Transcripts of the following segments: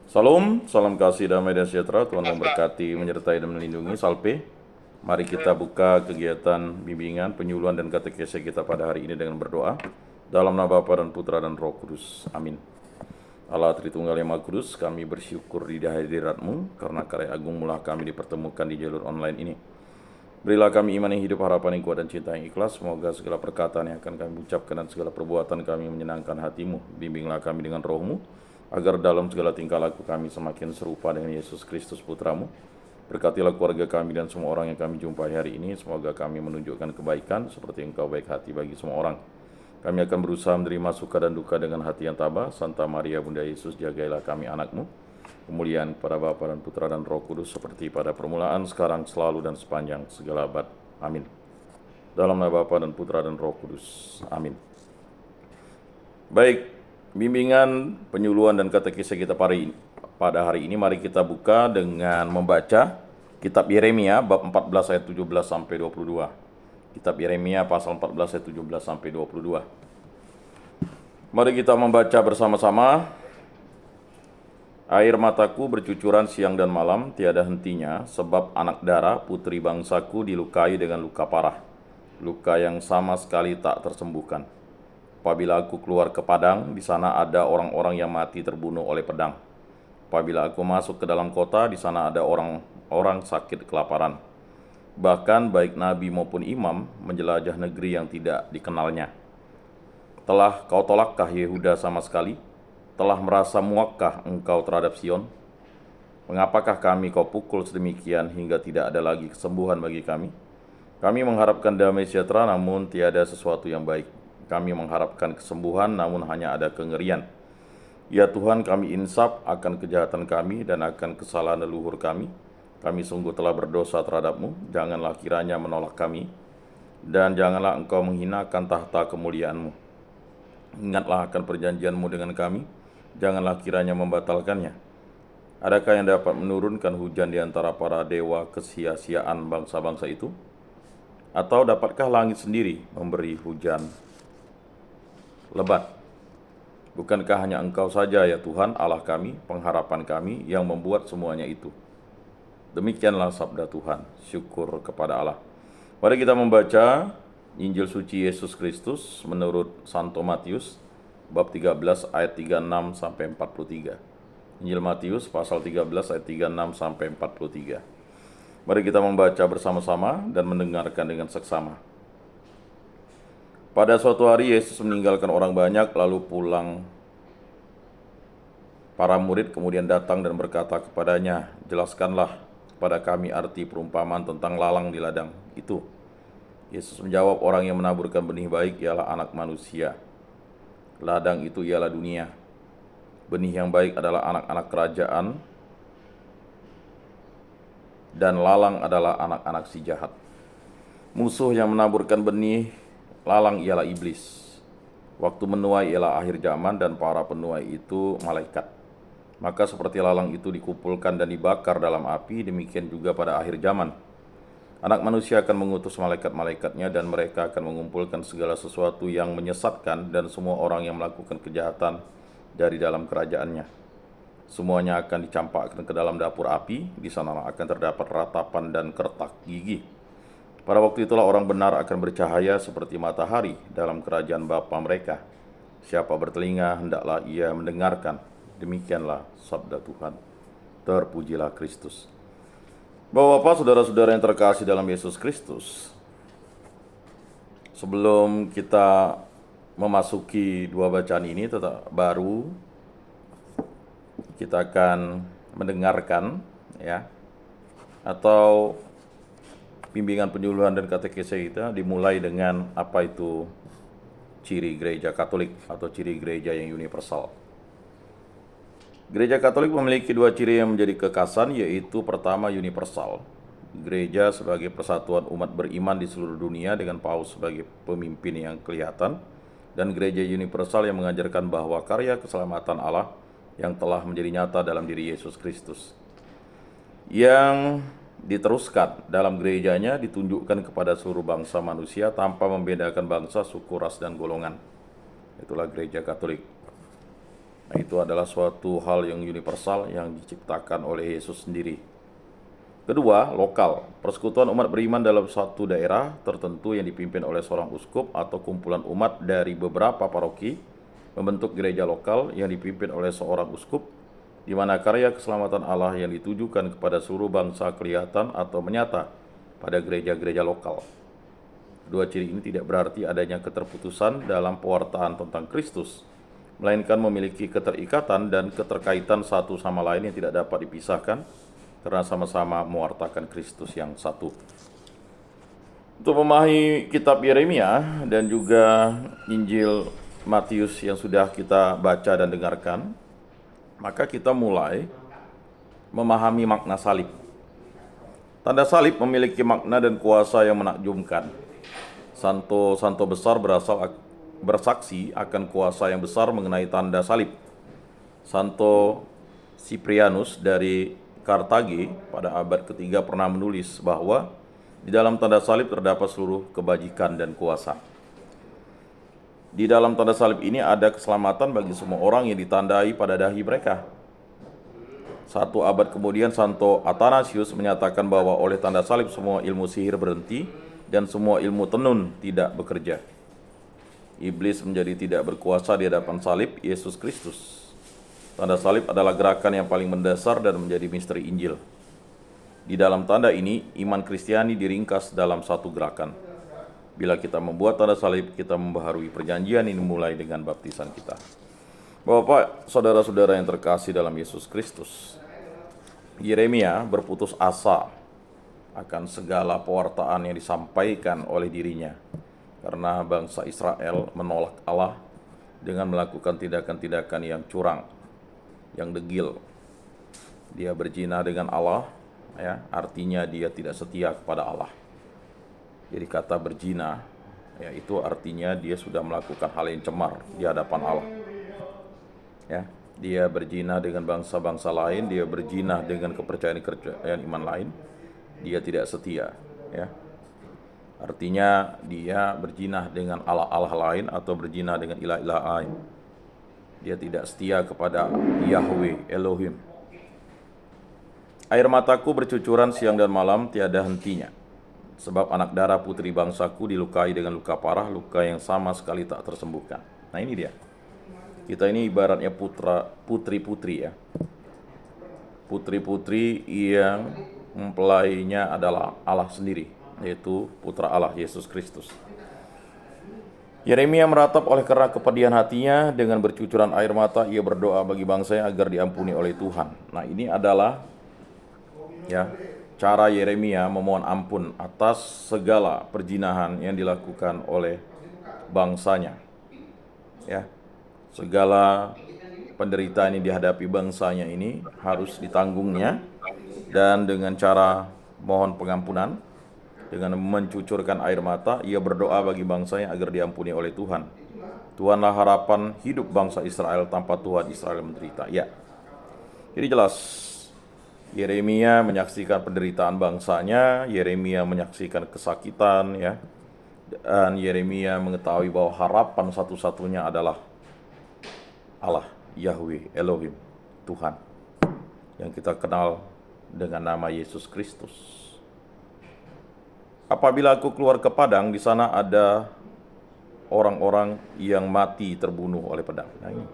Salam, salam kasih damai dan sejahtera. Tuhan memberkati, menyertai dan melindungi. Salpe. Mari kita buka kegiatan bimbingan, penyuluhan dan katekese kita pada hari ini dengan berdoa. Dalam nama Bapa dan Putra dan Roh Kudus. Amin. Allah Tritunggal Yang Maha Kudus, kami bersyukur di hadirat-Mu karena karya agung-Mu kami dipertemukan di jalur online ini. Berilah kami iman yang hidup, harapan yang kuat dan cinta yang ikhlas. Semoga segala perkataan yang akan kami ucapkan dan segala perbuatan kami menyenangkan hati-Mu. Bimbinglah kami dengan Roh-Mu, agar dalam segala tingkah laku kami semakin serupa dengan Yesus Kristus Putra-Mu. Berkatilah keluarga kami dan semua orang yang kami jumpai hari ini. Semoga kami menunjukkan kebaikan seperti Engkau baik hati bagi semua orang. Kami akan berusaha menerima suka dan duka dengan hati yang tabah. Santa Maria Bunda Yesus, jagailah kami anak-Mu. Kemuliaan kepada Bapa dan Putra dan Roh Kudus seperti pada permulaan, sekarang, selalu, dan sepanjang segala abad. Amin. Dalam nama Bapa dan Putra dan Roh Kudus. Amin. Baik, bimbingan, penyuluhan, dan katekese kita pada hari ini, mari kita buka dengan membaca Kitab Yeremia bab 14 ayat 17 sampai 22. Kitab Yeremia pasal 14 ayat 17 sampai 22. Mari kita membaca bersama-sama. Air mataku bercucuran siang dan malam, tiada hentinya, sebab anak dara, putri bangsaku, dilukai dengan luka parah, luka yang sama sekali tak tersembuhkan. Apabila aku keluar ke padang, di sana ada orang-orang yang mati terbunuh oleh pedang. Apabila aku masuk ke dalam kota, di sana ada orang-orang sakit kelaparan. Bahkan baik nabi maupun imam menjelajah negeri yang tidak dikenalnya. Telah kau tolakkah Yehuda sama sekali? Telah merasa muakkah engkau terhadap Sion? Mengapakah kami kau pukul sedemikian hingga tidak ada lagi kesembuhan bagi kami? Kami mengharapkan damai sejahtera, namun tiada sesuatu yang baik. Kami mengharapkan kesembuhan, namun hanya ada kengerian. Ya Tuhan, kami insaf akan kejahatan kami dan akan kesalahan leluhur kami. Kami sungguh telah berdosa terhadap-Mu. Janganlah kiranya menolak kami, dan janganlah Engkau menghinakan tahta kemuliaan-Mu. Ingatlah akan perjanjian-Mu dengan kami. Janganlah kiranya membatalkannya. Adakah yang dapat menurunkan hujan di antara para dewa kesia-siaan bangsa-bangsa itu? Atau dapatkah langit sendiri memberi hujan lebat? Bukankah hanya Engkau saja ya Tuhan Allah kami, pengharapan kami, yang membuat semuanya itu? Demikianlah sabda Tuhan. Syukur kepada Allah. Mari kita membaca Injil suci Yesus Kristus menurut Santo Matius bab 13 ayat 36 sampai 43. Injil Matius pasal 13 ayat 36 sampai 43. Mari kita membaca bersama-sama dan mendengarkan dengan seksama. Pada suatu hari Yesus meninggalkan orang banyak lalu pulang. Para murid kemudian datang dan berkata kepadanya, "Jelaskanlah kepada kami arti perumpamaan tentang lalang di ladang itu." Yesus menjawab, "Orang yang menaburkan benih baik ialah anak manusia. Ladang itu ialah dunia. Benih yang baik adalah anak-anak kerajaan, dan lalang adalah anak-anak si jahat. Musuh yang menaburkan benih lalang ialah iblis. Waktu menuai ialah akhir zaman, dan para penuai itu malaikat. Maka seperti lalang itu dikumpulkan dan dibakar dalam api, demikian juga pada akhir zaman. Anak manusia akan mengutus malaikat-malaikatnya, dan mereka akan mengumpulkan segala sesuatu yang menyesatkan dan semua orang yang melakukan kejahatan dari dalam kerajaannya. Semuanya akan dicampakkan ke dalam dapur api. Di sanalah akan terdapat ratapan dan kertak gigi. Pada waktu itulah orang benar akan bercahaya seperti matahari dalam kerajaan Bapa mereka. Siapa bertelinga, hendaklah ia mendengarkan. Demikianlah sabda Tuhan. Terpujilah Kristus. Bapak-bapak, saudara-saudara yang terkasih dalam Yesus Kristus, sebelum kita memasuki dua bacaan ini baru kita akan mendengarkan atau bimbingan penyuluhan dan katekese kita dimulai dengan apa itu ciri gereja Katolik atau ciri gereja yang universal. Gereja Katolik memiliki dua ciri yang menjadi kekhasan, yaitu pertama universal. Gereja sebagai persatuan umat beriman di seluruh dunia dengan Paus sebagai pemimpin yang kelihatan, dan gereja universal yang mengajarkan bahwa karya keselamatan Allah yang telah menjadi nyata dalam diri Yesus Kristus, yang diteruskan dalam gerejanya, ditunjukkan kepada seluruh bangsa manusia tanpa membedakan bangsa, suku, ras, dan golongan. Itulah gereja Katolik. Nah, itu adalah suatu hal yang universal yang diciptakan oleh Yesus sendiri. Kedua, lokal. Persekutuan umat beriman dalam suatu daerah tertentu yang dipimpin oleh seorang uskup atau kumpulan umat dari beberapa paroki membentuk gereja lokal yang dipimpin oleh seorang uskup, di mana karya keselamatan Allah yang ditujukan kepada seluruh bangsa kelihatan atau menyata pada gereja-gereja lokal. Dua ciri ini tidak berarti adanya keterputusan dalam pewartaan tentang Kristus, melainkan memiliki keterikatan dan keterkaitan satu sama lain yang tidak dapat dipisahkan karena sama-sama mewartakan Kristus yang satu. Untuk memahami kitab Yeremia dan juga Injil Matius yang sudah kita baca dan dengarkan, maka kita mulai memahami makna salib. Tanda salib memiliki makna dan kuasa yang menakjubkan. Santo besar bersaksi akan kuasa yang besar mengenai tanda salib. Santo Cyprianus dari Kartage pada abad ketiga pernah menulis bahwa di dalam tanda salib terdapat seluruh kebajikan dan kuasa. Di dalam tanda salib ini ada keselamatan bagi semua orang yang ditandai pada dahi mereka. Satu abad kemudian Santo Athanasius menyatakan bahwa oleh tanda salib semua ilmu sihir berhenti dan semua ilmu tenun tidak bekerja. Iblis menjadi tidak berkuasa di hadapan salib Yesus Kristus. Tanda salib adalah gerakan yang paling mendasar dan menjadi misteri Injil. Di dalam tanda ini, iman Kristiani diringkas dalam satu gerakan. Bila kita membuat tanda salib, kita membaharui perjanjian ini mulai dengan baptisan kita. Bapak, saudara-saudara yang terkasih dalam Yesus Kristus, Yeremia berputus asa akan segala pewartaan yang disampaikan oleh dirinya, karena bangsa Israel menolak Allah dengan melakukan tindakan-tindakan yang curang, yang degil. Dia berzina dengan Allah, ya, artinya dia tidak setia kepada Allah. Jadi kata berzina, ya, itu artinya dia sudah melakukan hal yang cemar di hadapan Allah. Ya, dia berzina dengan bangsa-bangsa lain, dia berzina dengan kepercayaan iman lain, dia tidak setia, ya. Artinya dia berzina dengan Allah-Allah lain atau berzina dengan ilah-ilah lain. Dia tidak setia kepada Yahweh Elohim. Air mataku bercucuran siang dan malam tiada hentinya, sebab anak darah putri bangsaku dilukai dengan luka parah, luka yang sama sekali tak tersembuhkan. Nah, ini dia. Kita ini ibaratnya putri-putri, ya. Putri-putri yang mempelainya adalah Allah sendiri, yaitu putra Allah, Yesus Kristus. Yeremia meratap oleh karena kepedihan hatinya, dengan bercucuran air mata ia berdoa bagi bangsanya agar diampuni oleh Tuhan. Nah, ini adalah, ya, cara Yeremia memohon ampun atas segala perzinahan yang dilakukan oleh bangsanya. Ya, segala penderitaan yang dihadapi bangsanya ini harus ditanggungnya, dan dengan cara mohon pengampunan, dengan mencucurkan air mata, ia berdoa bagi bangsanya agar diampuni oleh Tuhan. Tuhanlah harapan hidup bangsa Israel, tanpa Tuhan Israel menderita. Ya, jadi jelas Yeremia menyaksikan penderitaan bangsanya, Yeremia menyaksikan kesakitan, ya, dan Yeremia mengetahui bahwa harapan satu-satunya adalah Allah, Yahweh Elohim, Tuhan, yang kita kenal dengan nama Yesus Kristus. Apabila aku keluar ke padang, di sana ada orang-orang yang mati terbunuh oleh pedang. Nah, ini.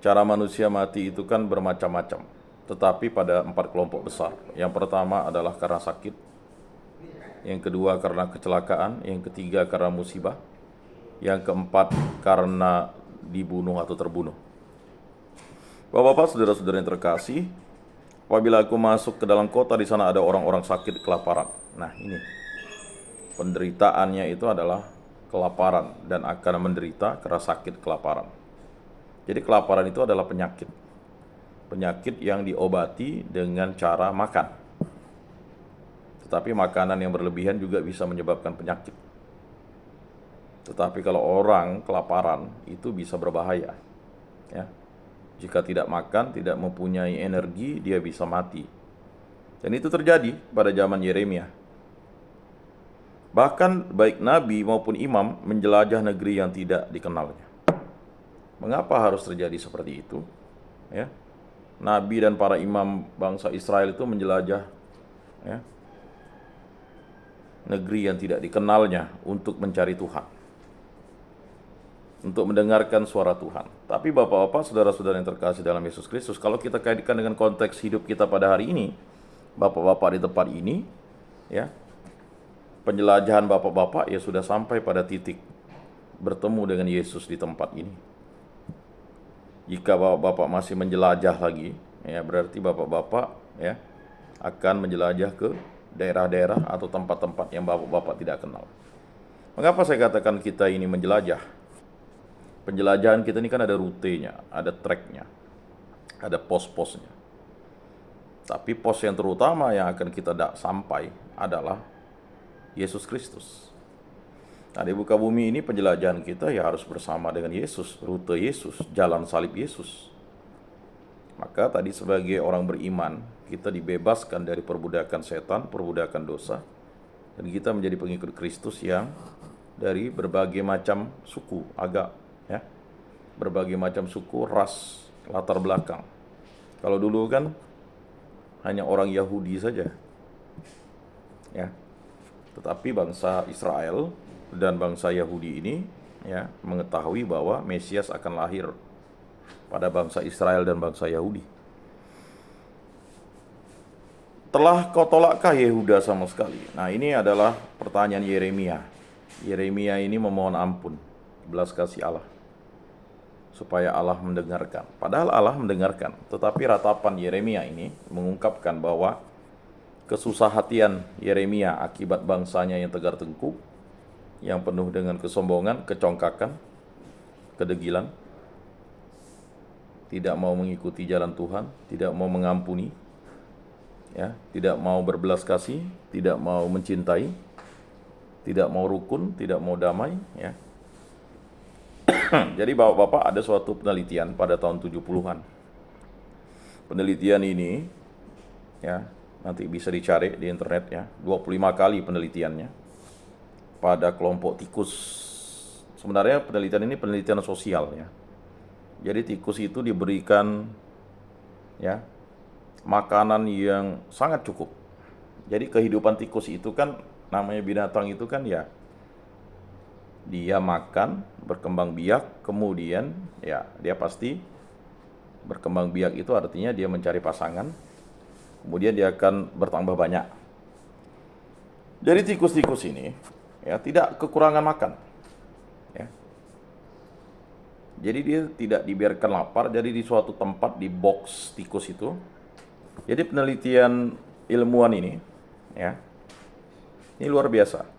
Cara manusia mati itu kan bermacam-macam, tetapi pada 4 kelompok besar. Yang pertama adalah karena sakit, yang kedua karena kecelakaan, yang ketiga karena musibah, yang keempat karena dibunuh atau terbunuh. Bapak-bapak, saudara-saudara yang terkasih, apabila aku masuk ke dalam kota, di sana ada orang-orang sakit kelaparan. Nah, ini penderitaannya itu adalah kelaparan, dan akan menderita karena sakit kelaparan. Jadi kelaparan itu adalah penyakit yang diobati dengan cara makan. Tetapi makanan yang berlebihan juga bisa menyebabkan penyakit. Tetapi kalau orang kelaparan itu bisa berbahaya, ya. Jika tidak makan, tidak mempunyai energi, dia bisa mati. Dan itu terjadi pada zaman Yeremia. Bahkan baik nabi maupun imam menjelajah negeri yang tidak dikenalnya. Mengapa harus terjadi seperti itu? Ya, Nabi dan para imam bangsa Israel itu menjelajah, ya, negeri yang tidak dikenalnya untuk mencari Tuhan, untuk mendengarkan suara Tuhan. Tapi bapak-bapak, saudara-saudara yang terkasih dalam Yesus Kristus, kalau kita kaitkan dengan konteks hidup kita pada hari ini, bapak-bapak di tempat ini, ya, penjelajahan bapak-bapak ya sudah sampai pada titik bertemu dengan Yesus di tempat ini. Jika bapak-bapak masih menjelajah lagi, ya berarti bapak-bapak ya akan menjelajah ke daerah-daerah atau tempat-tempat yang bapak-bapak tidak kenal. Mengapa saya katakan kita ini menjelajah? Penjelajahan kita ini kan ada rutenya, ada tracknya, ada pos-posnya. Tapi pos yang terutama yang akan kita sampai adalah Yesus Kristus. Nah, di muka bumi ini penjelajahan kita ya harus bersama dengan Yesus, rute Yesus, jalan salib Yesus. Maka tadi sebagai orang beriman, kita dibebaskan dari perbudakan setan, perbudakan dosa, dan kita menjadi pengikut Kristus yang dari berbagai macam suku, agak, ya, berbagai macam suku, ras, latar belakang. Kalau dulu kan hanya orang Yahudi saja, ya. Tetapi bangsa Israel dan bangsa Yahudi ini ya mengetahui bahwa Mesias akan lahir pada bangsa Israel dan bangsa Yahudi. Telah kau tolakkah Yehuda sama sekali? Nah, ini adalah pertanyaan Yeremia. Yeremia ini memohon ampun, belas kasih Allah, supaya Allah mendengarkan. Padahal Allah mendengarkan, tetapi ratapan Yeremia ini mengungkapkan bahwa kesusahhatian Yeremia akibat bangsanya yang tegar tengkuk, yang penuh dengan kesombongan, kecongkakan, kedegilan, tidak mau mengikuti jalan Tuhan, tidak mau mengampuni, ya, tidak mau berbelas kasih, tidak mau mencintai, tidak mau rukun, tidak mau damai, ya. Jadi bapak-bapak, ada suatu penelitian pada tahun 70-an. Penelitian ini ya nanti bisa dicari di internet ya, 25 kali penelitiannya pada kelompok tikus. Sebenarnya penelitian ini penelitian sosial ya. Jadi tikus itu diberikan ya makanan yang sangat cukup. Jadi kehidupan tikus itu kan, namanya binatang itu kan ya, dia makan, berkembang biak, kemudian ya dia pasti berkembang biak itu artinya dia mencari pasangan, kemudian dia akan bertambah banyak. Jadi tikus-tikus ini ya tidak kekurangan makan. Ya. Jadi dia tidak dibiarkan lapar, jadi di suatu tempat di box tikus itu. Jadi penelitian ilmuwan ini ya, ini luar biasa.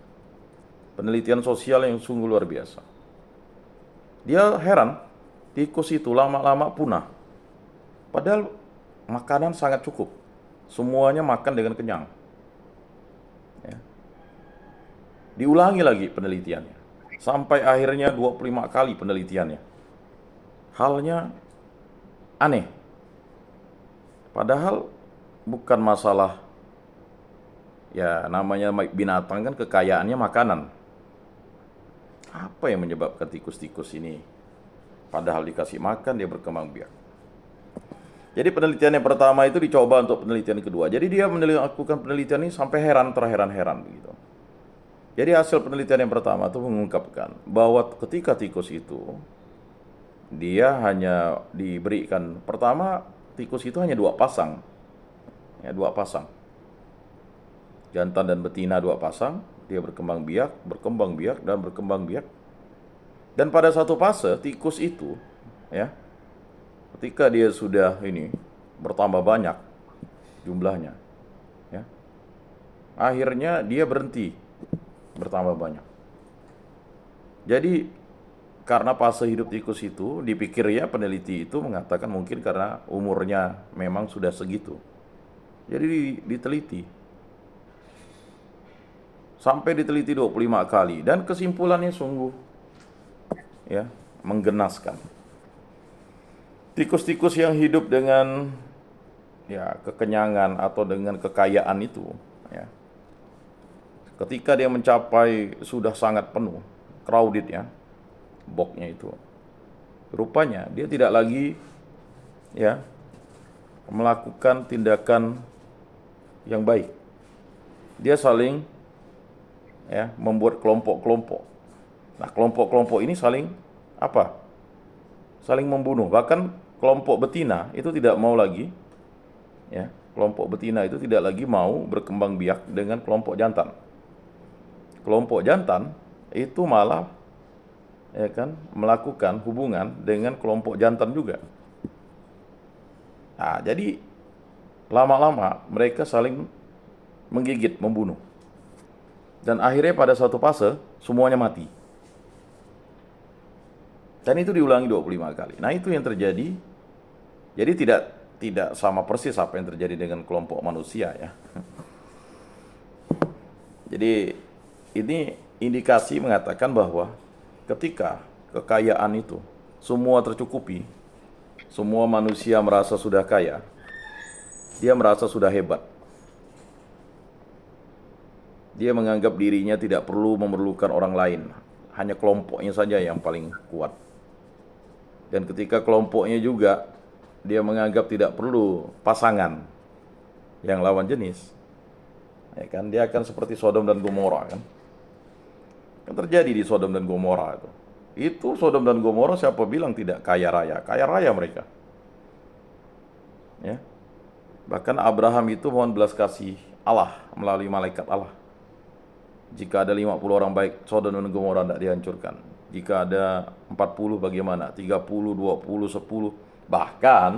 Penelitian sosial yang sungguh luar biasa. Dia heran, tikus itu lama-lama punah. Padahal makanan sangat cukup. Semuanya makan dengan kenyang. Ya. Diulangi lagi penelitiannya. Sampai akhirnya 25 kali penelitiannya. Halnya aneh. Padahal bukan masalah, ya namanya binatang kan kekayaannya makanan. Apa yang menyebabkan tikus-tikus ini padahal dikasih makan dia berkembang biak? Jadi penelitian yang pertama itu dicoba untuk penelitian kedua. Jadi dia melakukan penelitian ini sampai terheran-heran begitu. Jadi hasil penelitian yang pertama itu mengungkapkan bahwa ketika tikus itu dia hanya diberikan, pertama tikus itu hanya 2 pasang. Ya, 2 pasang. Jantan dan betina 2 pasang. Dia berkembang biak, dan berkembang biak. Dan pada satu fase tikus itu ya, ketika dia sudah ini bertambah banyak jumlahnya ya, akhirnya dia berhenti bertambah banyak. Jadi karena fase hidup tikus itu dipikir ya, peneliti itu mengatakan mungkin karena umurnya memang sudah segitu. Jadi diteliti. Sampai diteliti 25 kali dan kesimpulannya sungguh ya menggenaskan. Tikus-tikus yang hidup dengan ya kekenyangan atau dengan kekayaan itu ya, ketika dia mencapai sudah sangat penuh, crowded ya, boxnya itu, rupanya dia tidak lagi ya melakukan tindakan yang baik. Dia saling ya membuat kelompok-kelompok. Nah, kelompok-kelompok ini saling apa? Saling membunuh. Bahkan kelompok betina itu tidak mau lagi ya, kelompok betina itu tidak lagi mau berkembang biak dengan kelompok jantan. Kelompok jantan itu malah ya kan melakukan hubungan dengan kelompok jantan juga. Nah, jadi lama-lama mereka saling menggigit, membunuh. Dan akhirnya pada suatu fase semuanya mati. Dan itu diulangi 25 kali. Nah, itu yang terjadi. Jadi tidak sama persis apa yang terjadi dengan kelompok manusia ya. Jadi ini indikasi mengatakan bahwa ketika kekayaan itu semua tercukupi, semua manusia merasa sudah kaya, dia merasa sudah hebat. Dia menganggap dirinya tidak perlu memerlukan orang lain, hanya kelompoknya saja yang paling kuat. Dan ketika kelompoknya juga dia menganggap tidak perlu pasangan yang lawan jenis, ya kan, dia akan seperti Sodom dan Gomora kan. Yang terjadi di Sodom dan Gomora itu Sodom dan Gomora siapa bilang tidak kaya raya mereka. Ya. Bahkan Abraham itu mohon belas kasih Allah melalui malaikat Allah. Jika ada 50 orang baik, Sodom dan Gomora tidak dihancurkan. Jika ada 40 bagaimana? 30, 20, 10. Bahkan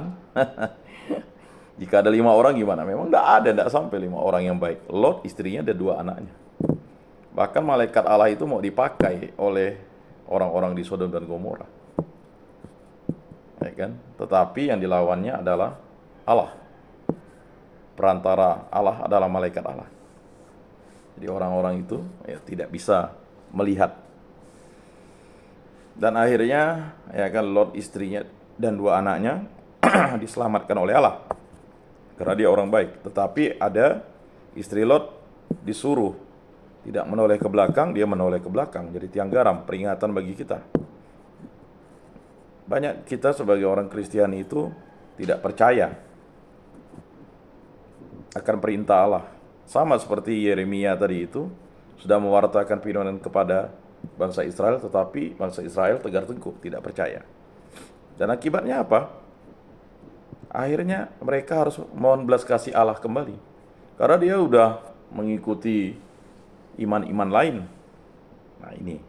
jika ada 5 orang gimana? Memang tidak sampai 5 orang yang baik. Lot istrinya ada 2 anaknya. Bahkan malaikat Allah itu mau dipakai oleh orang-orang di Sodom dan Gomora. Ya kan? Tetapi yang dilawannya adalah Allah. Perantara Allah adalah malaikat Allah. Jadi orang-orang itu ya tidak bisa melihat. Dan akhirnya ya kan Lot istrinya dan 2 anaknya diselamatkan oleh Allah. Karena dia orang baik. Tetapi ada istri Lot disuruh tidak menoleh ke belakang, dia menoleh ke belakang. Jadi tiang garam, peringatan bagi kita. Banyak kita sebagai orang Kristiani itu tidak percaya akan perintah Allah. Sama seperti Yeremia tadi itu, sudah mewartakan firman kepada bangsa Israel, tetapi bangsa Israel tegar tengkuk, tidak percaya. Dan akibatnya apa? Akhirnya mereka harus mohon belas kasih Allah kembali. Karena dia udah mengikuti iman-iman lain. Nah ini